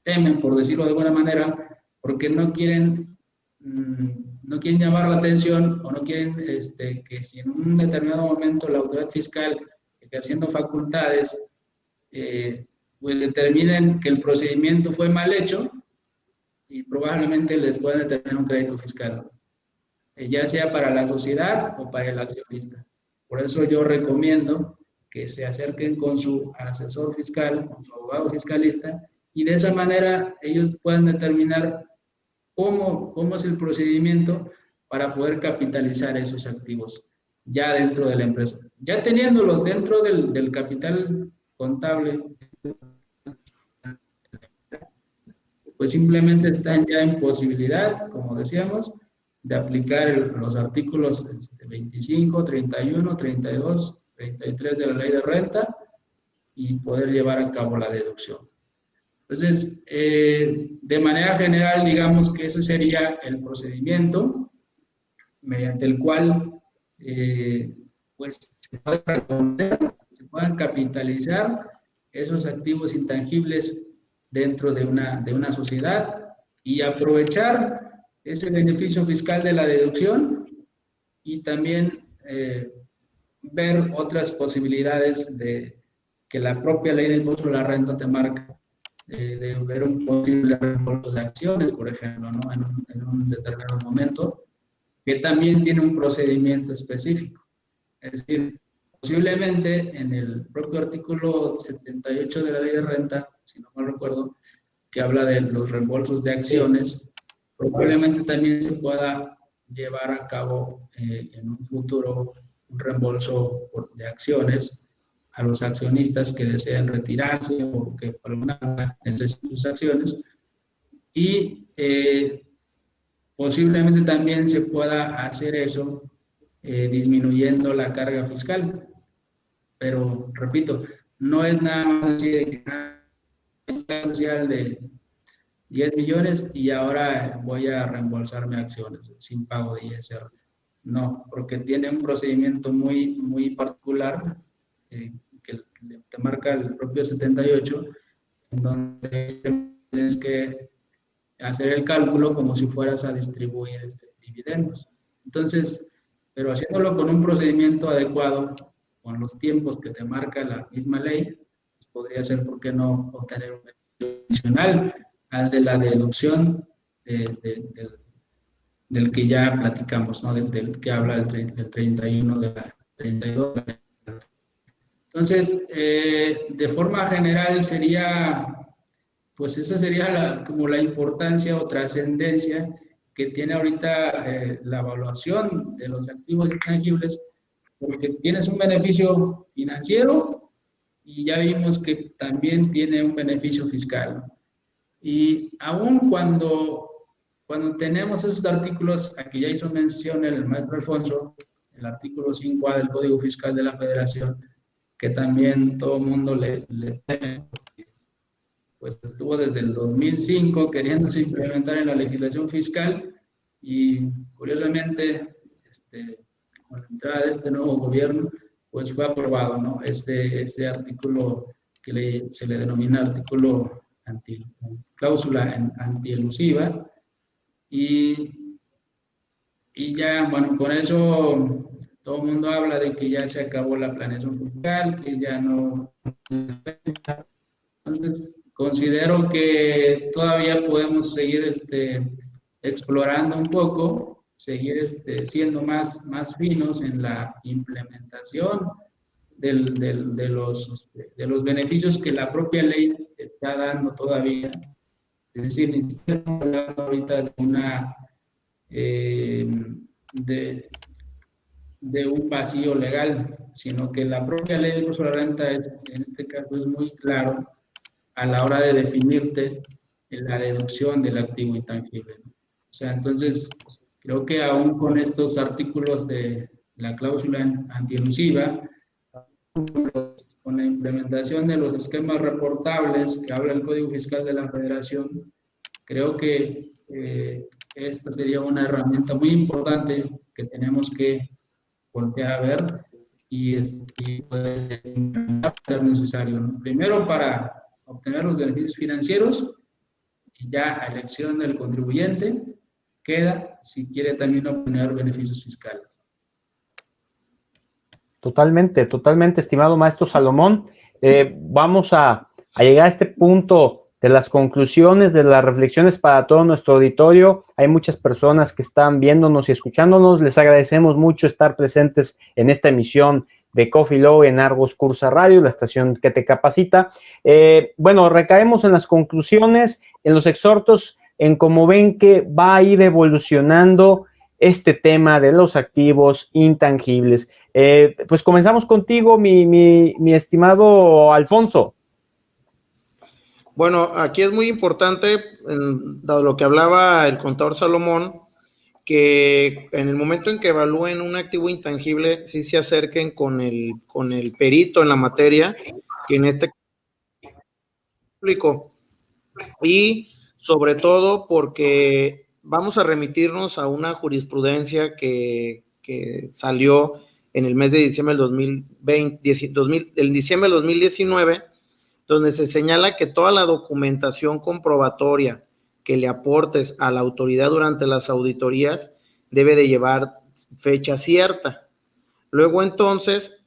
temen, por decirlo de alguna manera, porque no quieren llamar la atención, o no quieren que si en un determinado momento la autoridad fiscal, ejerciendo facultades, pues determinen que el procedimiento fue mal hecho, y probablemente les puedan determinar un crédito fiscal, ya sea para la sociedad o para el accionista. Por eso yo recomiendo que se acerquen con su asesor fiscal, con su abogado fiscalista, y de esa manera ellos puedan determinar cómo es el procedimiento para poder capitalizar esos activos ya dentro de la empresa. Ya teniéndolos dentro del capital contable, pues simplemente están ya en posibilidad, como decíamos, de aplicar los artículos 25, 31, 32, 33 de la ley de renta, y poder llevar a cabo la deducción. Entonces, de manera general, digamos que ese sería el procedimiento mediante el cual pues se puedan capitalizar esos activos intangibles dentro de una sociedad, y aprovechar ese beneficio fiscal de la deducción, y también ver otras posibilidades de que la propia ley del impuesto a la renta te marca, de ver un posible reembolso de acciones, por ejemplo, ¿no? En un determinado momento, que también tiene un procedimiento específico. Es decir, posiblemente en el propio artículo 78 de la ley de renta, si no mal recuerdo, que habla de los reembolsos de acciones, probablemente también se pueda llevar a cabo en un futuro un reembolso de acciones a los accionistas que deseen retirarse o que por alguna manera necesiten sus acciones, y posiblemente también se pueda hacer eso disminuyendo la carga fiscal. Pero, repito, no es nada más así de que social de 10 millones y ahora voy a reembolsarme acciones sin pago de ISR. No, porque tiene un procedimiento muy particular que te marca el propio 78, en donde tienes que hacer el cálculo como si fueras a distribuir dividendos. Entonces, pero haciéndolo con un procedimiento adecuado, con los tiempos que te marca la misma ley, pues podría ser, ¿por qué no?, obtener un beneficio adicional al de la deducción del que ya platicamos, ¿no? Del que habla el 31 de la 32. Entonces, de forma general sería, pues esa sería como la importancia o trascendencia que tiene ahorita la evaluación de los activos intangibles, porque tienes un beneficio financiero y ya vimos que también tiene un beneficio fiscal. Y aún cuando tenemos esos artículos, aquí ya hizo mención el maestro Alfonso, el artículo 5A del Código Fiscal de la Federación, que también todo el mundo le teme, pues estuvo desde el 2005 queriéndose implementar en la legislación fiscal, y curiosamente, con la entrada de este nuevo gobierno, pues fue aprobado, ¿no? Este artículo que se le denomina artículo cláusula antielusiva, y ya, bueno, con eso todo el mundo habla de que ya se acabó la planeación fiscal, que ya no. Entonces, considero que todavía podemos seguir explorando un poco, seguir siendo más finos en la implementación de los beneficios que la propia ley está dando todavía. Es decir, ni siquiera estamos hablando ahorita de de un vacío legal, sino que la propia ley de impuesto a la renta en este caso es muy claro a la hora de definirte la deducción del activo intangible, ¿no? O sea, entonces, creo que aún con estos artículos de la cláusula antielusiva, con la implementación de los esquemas reportables que habla el Código Fiscal de la Federación, creo que esta sería una herramienta muy importante que tenemos que voltear a ver y puede ser necesario, ¿no? Primero para obtener los beneficios financieros y ya a elección del contribuyente queda si quiere también obtener beneficios fiscales. Totalmente, totalmente, estimado maestro Salomón. Vamos a llegar a este punto de las conclusiones, de las reflexiones para todo nuestro auditorio. Hay muchas personas que están viéndonos y escuchándonos. Les agradecemos mucho estar presentes en esta emisión de Coffee Law en Argos Cursa Radio, la estación que te capacita. Bueno, recaemos en las conclusiones, en los exhortos, en cómo ven que va a ir evolucionando este tema de los activos intangibles. Pues comenzamos contigo, mi estimado Alfonso. Bueno, aquí es muy importante, dado lo que hablaba el contador Salomón, que en el momento en que evalúen un activo intangible, sí se acerquen con el perito en la materia, que en este caso público, y sobre todo porque vamos a remitirnos a una jurisprudencia que salió en el mes de diciembre del 2020, el diciembre del 2019, donde se señala que toda la documentación comprobatoria que le aportes a la autoridad durante las auditorías debe de llevar fecha cierta. Luego, entonces,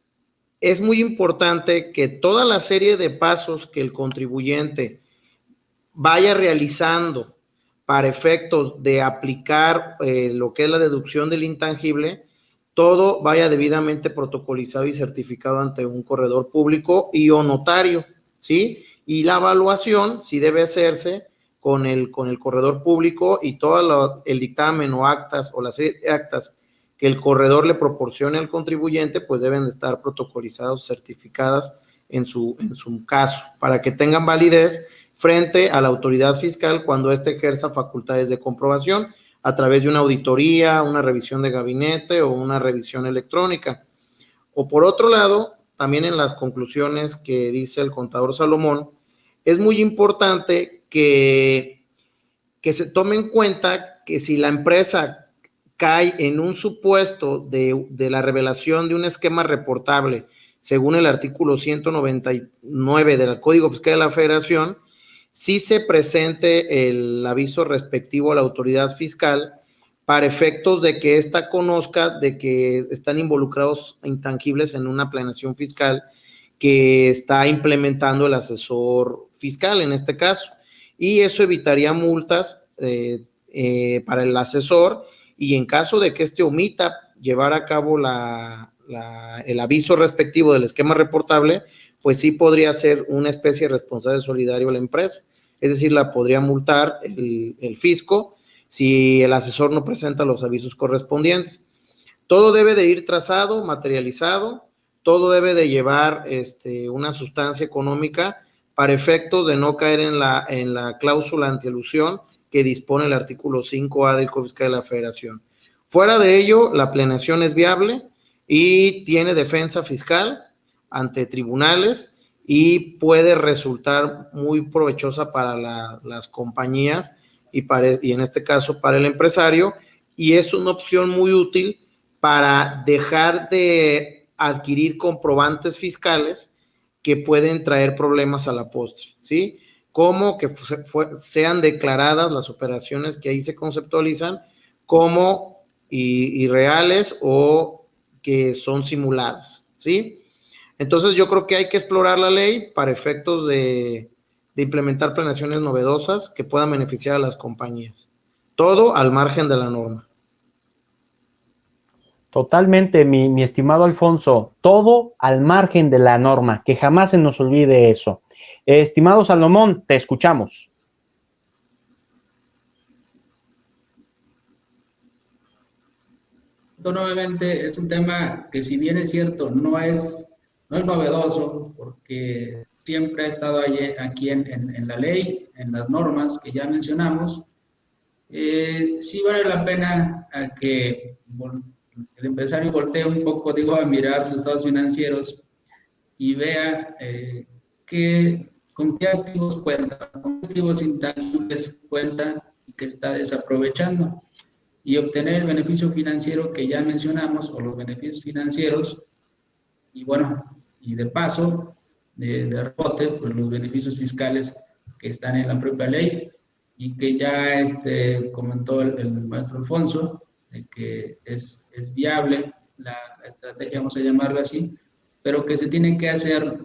es muy importante que toda la serie de pasos que el contribuyente vaya realizando para efectos de aplicar lo que es la deducción del intangible, todo vaya debidamente protocolizado y certificado ante un corredor público y o notario, ¿sí? Y la evaluación sí debe hacerse con el corredor público y todo el dictamen o actas o la serie de actas que el corredor le proporcione al contribuyente, pues deben de estar protocolizadas, certificadas en su caso, para que tengan validez frente a la autoridad fiscal cuando éste ejerza facultades de comprobación a través de una auditoría, una revisión de gabinete o una revisión electrónica. O por otro lado, también en las conclusiones que dice el contador Salomón, es muy importante que se tome en cuenta que si la empresa cae en un supuesto de la revelación de un esquema reportable, según el artículo 199 del Código Fiscal de la Federación, sí se presente el aviso respectivo a la autoridad fiscal para efectos de que ésta conozca de que están involucrados intangibles en una planeación fiscal que está implementando el asesor fiscal en este caso. Y eso evitaría multas para el asesor, y en caso de que éste omita llevar a cabo el aviso respectivo del esquema reportable, pues sí podría ser una especie de responsable solidario a la empresa. Es decir, la podría multar el fisco si el asesor no presenta los avisos correspondientes. Todo debe de ir trazado, materializado, todo debe de llevar una sustancia económica para efectos de no caer en la cláusula antielusión que dispone el artículo 5A del Código Fiscal de la Federación. Fuera de ello, la planeación es viable y tiene defensa fiscal ante tribunales y puede resultar muy provechosa para las compañías y en este caso para el empresario, y es una opción muy útil para dejar de adquirir comprobantes fiscales que pueden traer problemas a la postre, ¿sí? Como que sean declaradas las operaciones que ahí se conceptualizan como irreales o que son simuladas, ¿sí? Entonces yo creo que hay que explorar la ley para efectos de implementar planeaciones novedosas que puedan beneficiar a las compañías. Todo al margen de la norma. Totalmente, mi estimado Alfonso, todo al margen de la norma, que jamás se nos olvide eso. Estimado Salomón, te escuchamos. Esto nuevamente es un tema que, si bien es cierto, no es novedoso, porque siempre ha estado aquí en la ley, en las normas que ya mencionamos. Sí vale la pena a que el empresario voltee un poco, digo, a mirar sus estados financieros y vea con qué activos cuenta, con qué activos intangibles cuenta y que está desaprovechando, y obtener el beneficio financiero que ya mencionamos, o los beneficios financieros, y bueno, y de paso, de rebote, pues los beneficios fiscales que están en la propia ley y que ya comentó el maestro Alfonso, de que es viable la estrategia, vamos a llamarla así, pero que se tiene que hacer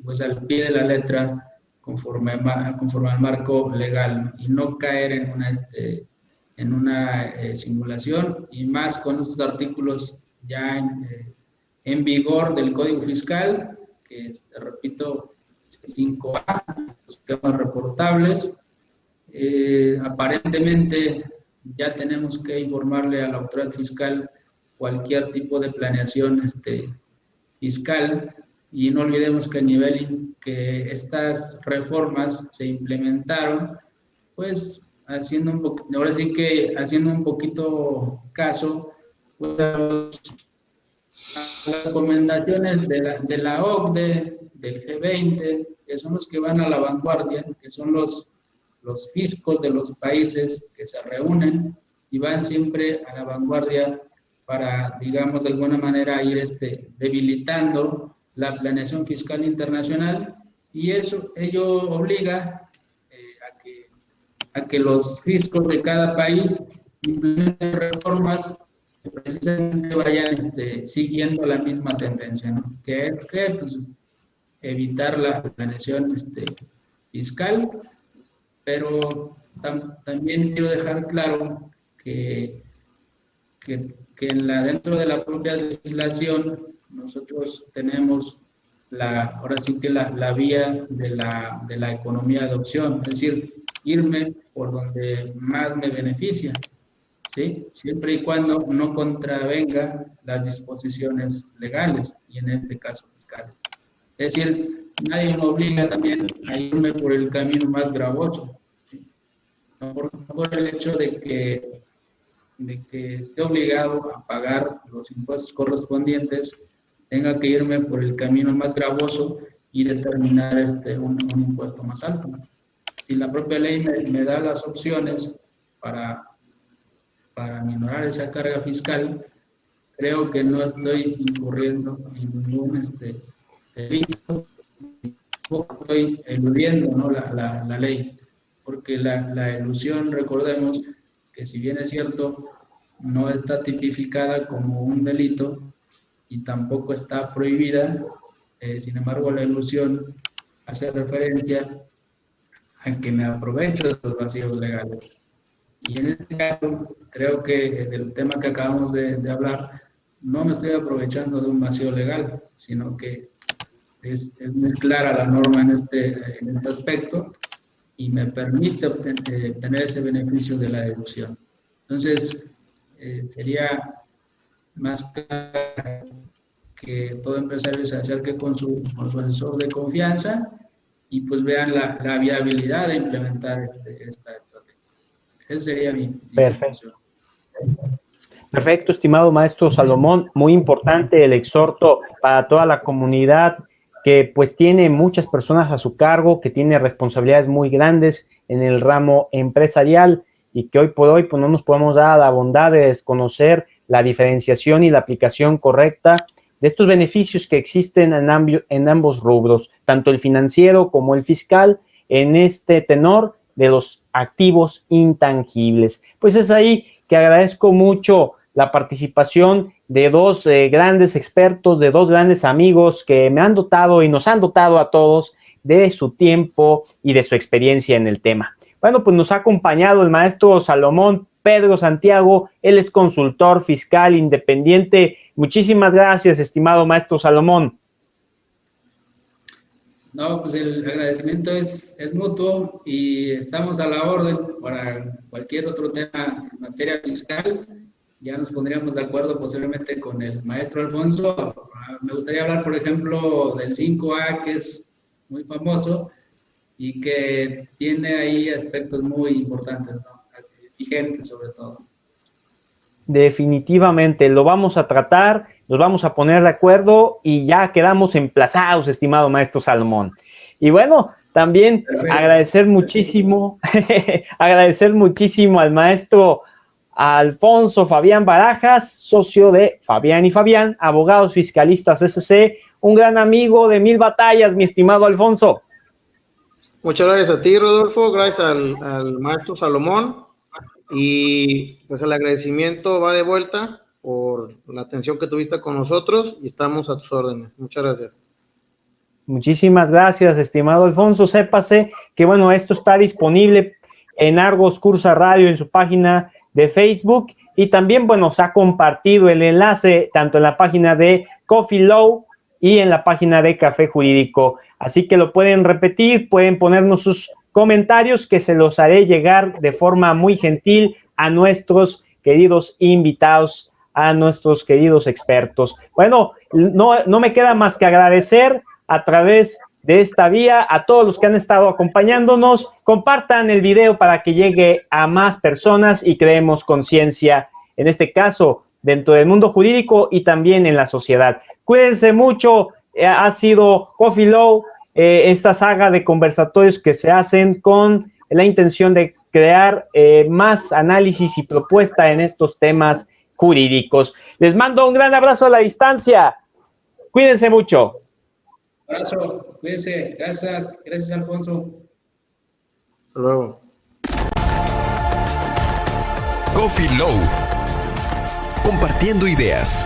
pues al pie de la letra, conforme al marco legal, y no caer en una simulación, y más con estos artículos ya en vigor del Código Fiscal, que repito, 5A, esquemas reportables. Aparentemente ya tenemos que informarle a la autoridad fiscal cualquier tipo de planeación fiscal, y no olvidemos que a nivel que estas reformas se implementaron, pues ahora sí que haciendo un poquito caso, pues, las recomendaciones de la OCDE, del G20, que son los que van a la vanguardia, que son los fiscos de los países que se reúnen y van siempre a la vanguardia para, digamos, de alguna manera ir debilitando la planeación fiscal internacional, y ello obliga a que los fiscos de cada país implementen reformas que precisamente vayan siguiendo la misma tendencia, ¿no? Que es pues, evitar la planeación fiscal, pero también quiero dejar claro que dentro de la propia legislación nosotros tenemos ahora sí que la vía de la economía de opción, es decir, irme por donde más me beneficia, ¿sí? Siempre y cuando no contravenga las disposiciones legales, y en este caso fiscales. Es decir, nadie me obliga también a irme por el camino más gravoso, ¿sí? No por el hecho de que esté obligado a pagar los impuestos correspondientes, tenga que irme por el camino más gravoso y determinar un impuesto más alto. Si la propia ley me da las opciones para minorar esa carga fiscal, creo que no estoy incurriendo en ningún delito, estoy eludiendo, ¿no?, la ley, porque la elusión, recordemos que si bien es cierto, no está tipificada como un delito y tampoco está prohibida, sin embargo la elusión hace referencia a que me aprovecho de los vacíos legales. Y en este caso, creo que del tema que acabamos de hablar, no me estoy aprovechando de un vacío legal, sino que es muy clara la norma en este aspecto, y me permite obtener ese beneficio de la deducción. Entonces, sería más claro que todo empresario se acerque con su asesor de confianza y pues vean la viabilidad de implementar esta estrategia. Esa sería mi Perfecto. Perfecto, estimado maestro Salomón. Muy importante el exhorto para toda la comunidad que pues tiene muchas personas a su cargo, que tiene responsabilidades muy grandes en el ramo empresarial, y que hoy por hoy pues no nos podemos dar a la bondad de desconocer la diferenciación y la aplicación correcta de estos beneficios que existen en ambos rubros, tanto el financiero como el fiscal, en este tenor de los activos intangibles. Pues es ahí que agradezco mucho la participación de dos grandes expertos, de dos grandes amigos que me han dotado y nos han dotado a todos de su tiempo y de su experiencia en el tema. Bueno, pues nos ha acompañado el maestro Salomón Pedro Santiago. Él es consultor fiscal independiente. Muchísimas gracias, estimado maestro Salomón. No, pues el agradecimiento es mutuo, y estamos a la orden para cualquier otro tema en materia fiscal. Ya nos pondríamos de acuerdo posiblemente con el maestro Alfonso. Me gustaría hablar, por ejemplo, del 5A, que es muy famoso y que tiene ahí aspectos muy importantes, ¿no? Vigentes sobre todo. Definitivamente, lo vamos a tratar, nos vamos a poner de acuerdo y ya quedamos emplazados, estimado maestro Salomón. Y bueno, también Perfecto. agradecer muchísimo al maestro Alfonso Fabián Barajas, socio de Fabián y Fabián, abogados fiscalistas SC, un gran amigo de mil batallas, mi estimado Alfonso. Muchas gracias a ti, Rodolfo, gracias al maestro Salomón, y pues el agradecimiento va de vuelta por la atención que tuviste con nosotros y estamos a tus órdenes. Muchas gracias. Muchísimas gracias, estimado Alfonso. Sépase que, bueno, esto está disponible en Argos Cursa Radio en su página de Facebook y también, bueno, se ha compartido el enlace tanto en la página de Coffee Law y en la página de Café Jurídico. Así que lo pueden repetir, pueden ponernos sus comentarios que se los haré llegar de forma muy gentil a nuestros queridos invitados, a nuestros queridos expertos. Bueno, no me queda más que agradecer a través de esta vía a todos los que han estado acompañándonos. Compartan el video para que llegue a más personas y creemos conciencia, en este caso, dentro del mundo jurídico y también en la sociedad. Cuídense mucho, ha sido Coffee Law, esta saga de conversatorios que se hacen con la intención de crear más análisis y propuesta en estos temas jurídicos. Les mando un gran abrazo a la distancia. Cuídense mucho. Abrazo, cuídense, gracias Alfonso. Hasta luego. Coffee Law. Compartiendo ideas.